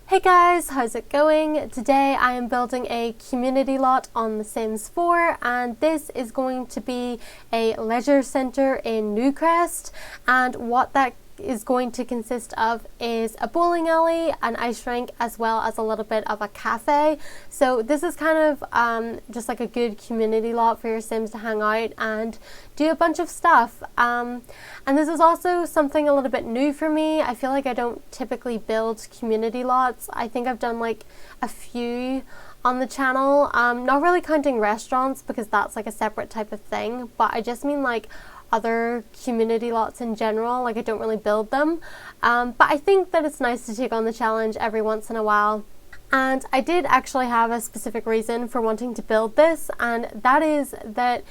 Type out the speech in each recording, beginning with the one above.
Hey guys, how's it going? Today I am building a community lot on The Sims 4 and this is going to be a leisure centre in Newcrest, and what that is going to consist of is a bowling alley, an ice rink, as well as a little bit of a cafe. So this is kind of just like a good community lot for your Sims to hang out and do a bunch of stuff. And this is also something a little bit new for me. I feel like I don't typically build community lots. I think I've done like a few on the channel, not really counting restaurants because that's like a separate type of thing, but I just mean like other community lots in general. Like I don't really build them, but I think that it's nice to take on the challenge every once in a while. And I did actually have a specific reason for wanting to build this, and that is that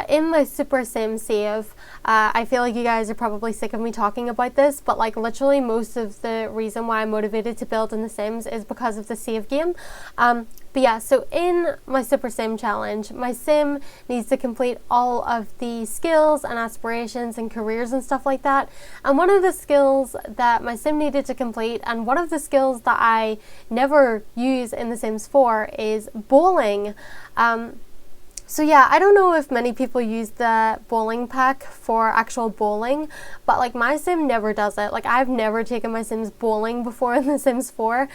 in my Super Sim save, I feel like you guys are probably sick of me talking about this, but like literally most of the reason why I'm motivated to build in The Sims is because of the save game. But yeah, so in my Super Sim challenge, my Sim needs to complete all of the skills and aspirations and careers and stuff like that. And one of the skills that my Sim needed to complete, and one of the skills that I never use in The Sims 4, is bowling. So yeah, I don't know if many people use the bowling pack for actual bowling, but like my Sim never does it. Like I've never taken my Sims bowling before in The Sims 4,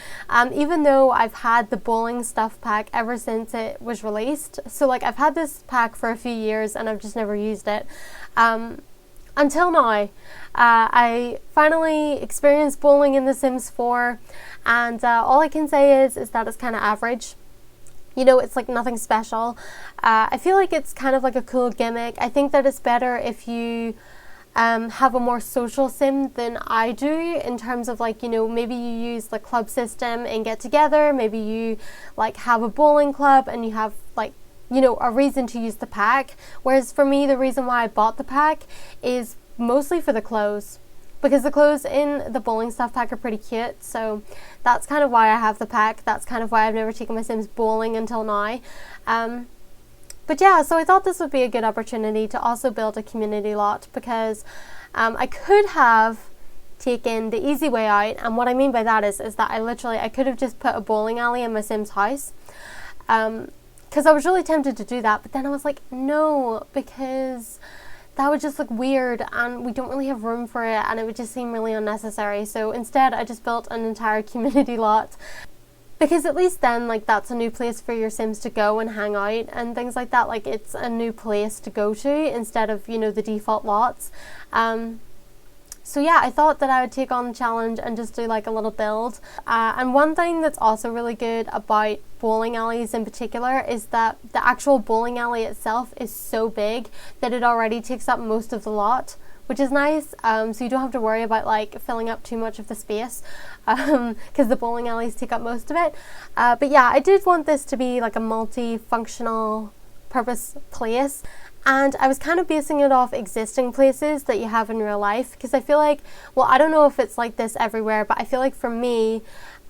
even though I've had the bowling stuff pack ever since it was released. So like I've had this pack for a few years and I've just never used it. Until now. I finally experienced bowling in The Sims 4, and all I can say is that it's kind of average. You know, it's like nothing special. I feel like it's kind of like a cool gimmick. I think that it's better if you have a more social Sim than I do, in terms of like, you know, maybe you use the club system and get together. Maybe you like have a bowling club and you have like, you know, a reason to use the pack. Whereas for me, the reason why I bought the pack is mostly for the clothes, because the clothes in the bowling stuff pack are pretty cute. So that's kind of why I have the pack. That's kind of why I've never taken my Sims bowling until now. But yeah, so I thought this would be a good opportunity to also build a community lot, because I could have taken the easy way out. And what I mean by that is that I could have just put a bowling alley in my Sims house. Because I was really tempted to do that, but then I was like, no, because that would just look weird and we don't really have room for it and it would just seem really unnecessary. So instead I just built an entire community lot, because at least then like that's a new place for your Sims to go and hang out and things like that. Like it's a new place to go to instead of, you know, the default lots. So yeah, I thought that I would take on the challenge and just do like a little build. And one thing that's also really good about bowling alleys in particular is that the actual bowling alley itself is so big that it already takes up most of the lot, which is nice. So you don't have to worry about like filling up too much of the space, because the bowling alleys take up most of it. But yeah, I did want this to be like a multi-functional purpose place. And I was kind of basing it off existing places that you have in real life, because I feel like, well, I don't know if it's like this everywhere, but I feel like for me,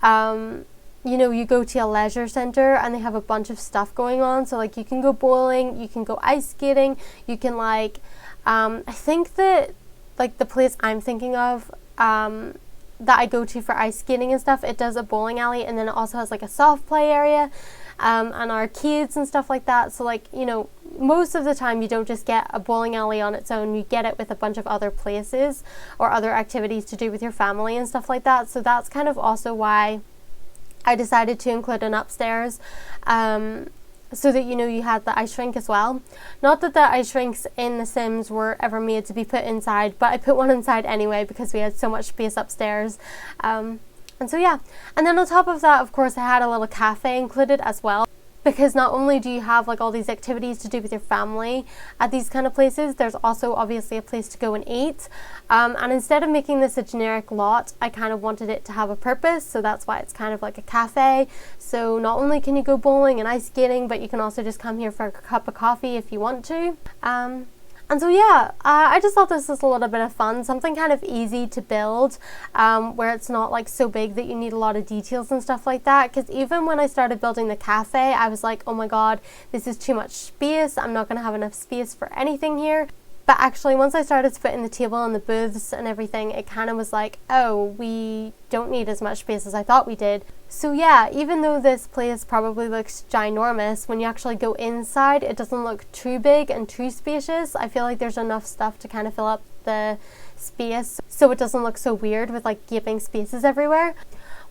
you know, you go to a leisure centre and they have a bunch of stuff going on. So like you can go bowling, you can go ice skating, you can like, I think that like the place I'm thinking of, that I go to for ice skating and stuff, it does a bowling alley, and then it also has like a soft play area, and arcades and stuff like that. So like, you know, most of the time you don't just get a bowling alley on its own, you get it with a bunch of other places or other activities to do with your family and stuff like that. So that's kind of also why I decided to include an upstairs, so that, you know, you had the ice rink as well. Not that the ice rinks in The Sims were ever made to be put inside, but I put one inside anyway because we had so much space upstairs. And so yeah, and then on top of that, of course, I had a little cafe included as well, because not only do you have like all these activities to do with your family at these kind of places, there's also obviously a place to go and eat. And instead of making this a generic lot, I kind of wanted it to have a purpose, so that's why it's kind of like a cafe. So not only can you go bowling and ice skating, but you can also just come here for a cup of coffee if you want to. And so yeah, I just thought this was a little bit of fun, something kind of easy to build, where it's not like so big that you need a lot of details and stuff like that. Because even when I started building the cafe, I was like, oh my god, this is too much space, I'm not going to have enough space for anything here. But actually, once I started to put in the table and the booths and everything, it kind of was like, oh, we don't need as much space as I thought we did. So yeah, even though this place probably looks ginormous, when you actually go inside, it doesn't look too big and too spacious. I feel like there's enough stuff to kind of fill up the space so it doesn't look so weird with like gaping spaces everywhere.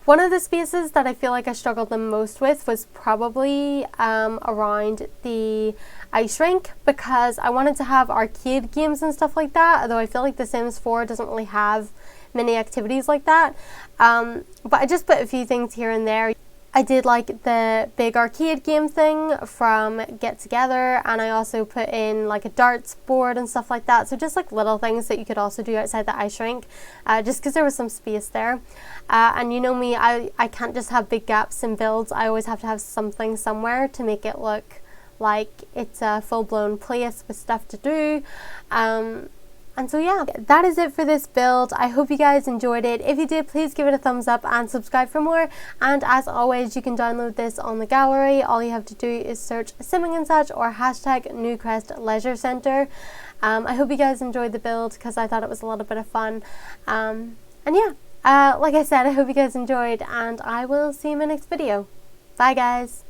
One of the spaces that I feel like I struggled the most with was probably around the ice rink, because I wanted to have arcade games and stuff like that, although I feel like The Sims 4 doesn't really have many activities like that. But I just put a few things here and there. I did like the big arcade game thing from Get Together, and I also put in like a darts board and stuff like that. So just like little things that you could also do outside the ice rink, just because there was some space there. And you know me, I can't just have big gaps in builds. I always have to have something somewhere to make it look like it's a full-blown place with stuff to do. And so yeah, that is it for this build. I hope you guys enjoyed it. If you did, please give it a thumbs up and subscribe for more. And as always, you can download this on the gallery. All you have to do is search SimmingAndSuch or hashtag Newcrest Leisure Centre. I hope you guys enjoyed the build, because I thought it was a little bit of fun. And yeah, like I said, I hope you guys enjoyed, and I will see you in my next video. Bye guys.